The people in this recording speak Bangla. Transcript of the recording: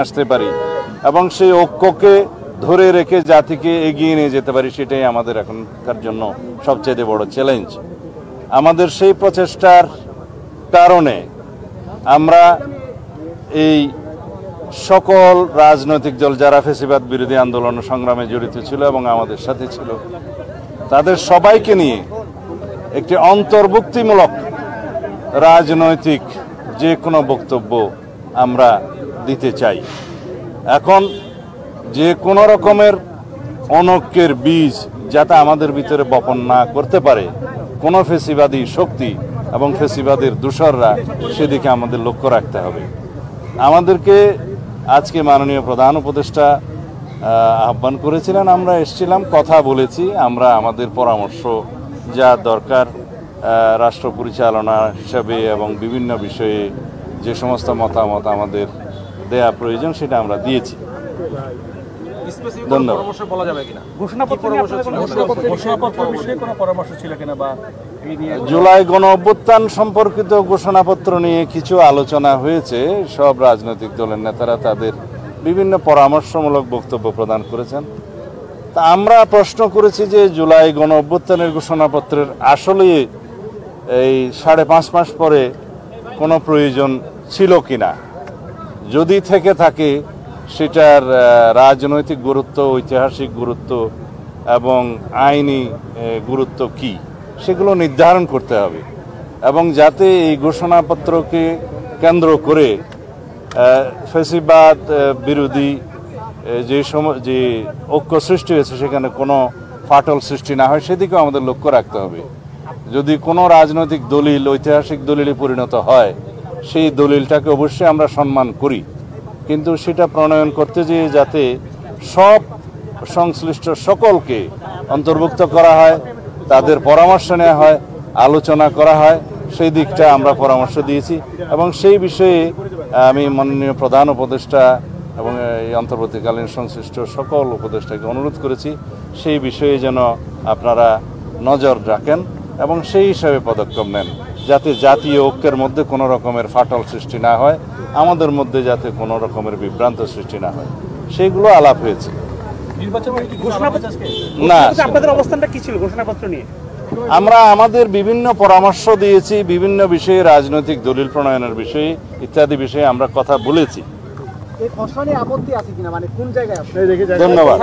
আসতে পারি এবং সেই ঐক্যকে ধরে রেখে জাতিকে এগিয়ে নিয়ে যেতে পারি, সেটাই আমাদের এখনকার জন্য সবচেয়ে বড় চ্যালেঞ্জ। আমাদের সেই প্রচেষ্টার কারণে আমরা এই সকল রাজনৈতিক দল যারা ফ্যাসিবাদ বিরোধী আন্দোলন সংগ্রামে জড়িত ছিল এবং আমাদের সাথে ছিল, তাদের সবাইকে নিয়ে একটি অন্তর্ভুক্তিমূলক রাজনৈতিক যে কোনো বক্তব্য আমরা দিতে চাই। এখন যে কোনো রকমের অনৈক্যের বীজ যাতে আমাদের ভিতরে বপন না করতে পারে কোনো ফ্যাসিবাদী শক্তি এবং ফ্যাসিবাদের দূষররা, সেদিকে আমাদের লক্ষ্য রাখতে হবে। আমাদেরকে আজকে মাননীয় প্রধান উপদেষ্টা আহ্বান করেছিলেন, আমরা এসেছিলাম, কথা বলেছি। আমরা আমাদের পরামর্শ যা দরকার রাষ্ট্র পরিচালনা হিসাবে এবং বিভিন্ন বিষয়ে যে সমস্ত মতামত আমাদের দেয়া প্রয়োজন সেটা আমরা দিয়েছি। ধন্যবাদ। জুলাই গণ অভ্যুত্থান সম্পর্কিত ঘোষণাপত্র নিয়ে কিছু আলোচনা হয়েছে। সব রাজনৈতিক দলের নেতারা তাদের বিভিন্ন পরামর্শমূলক বক্তব্য প্রদান করেছেন। তা আমরা প্রশ্ন করেছি যে জুলাই গণ অভ্যুত্থানের ঘোষণাপত্রের আসলে এই 5.5 মাস পরে কোনো প্রয়োজন ছিল কিনা, যদি থেকে থাকে সেটার রাজনৈতিক গুরুত্ব, ঐতিহাসিক গুরুত্ব এবং আইনি গুরুত্ব কি, সেগুলো নির্ধারণ করতে হবে। এবং যাতে এই ঘোষণাপত্রকে কেন্দ্র করে ফ্যাসিবাদ বিরোধী যে ঐক্য সৃষ্টি হয়েছে সেখানে কোনো ফাটল সৃষ্টি না হয়, সেদিকেও আমাদের লক্ষ্য রাখতে হবে। যদি কোনো রাজনৈতিক দলিল ঐতিহাসিক দলিলে পরিণত হয়, সেই দলিলটাকে অবশ্যই আমরা সম্মান করি, কিন্তু সেটা প্রণয়ন করতে যেয়ে যাতে সব সংশ্লিষ্ট সকলকে অন্তর্ভুক্ত করা হয়, তাদের পরামর্শ নেওয়া হয়, আলোচনা করা হয়, সেই দিকটা আমরা পরামর্শ দিয়েছি। এবং সেই বিষয়ে আমি মাননীয় প্রধান উপদেষ্টা এবং এই অন্তর্বর্তীকালীন সংশ্লিষ্ট সকল উপদেষ্টাকে অনুরোধ করেছি সেই বিষয়ে যেন আপনারা নজর রাখেন এবং সেই হিসাবে পদক্ষেপ নেন, যাতে জাতীয় ঐক্যের মধ্যে কোনো রকমের ফাটল সৃষ্টি না হয়, আমাদের মধ্যে যাতে কোনো রকমের বিভ্রান্ত সৃষ্টি না হয়, সেইগুলো আলাপ হয়েছে। না, আপনাদের অবস্থানটা কি ছিল ঘোষণাপত্র নিয়ে? আমরা আমাদের বিভিন্ন পরামর্শ দিয়েছি, বিভিন্ন বিষয়ে রাজনৈতিক দলিল প্রণয়নের বিষয়ে ইত্যাদি বিষয়ে আমরা কথা বলেছি। ধন্যবাদ।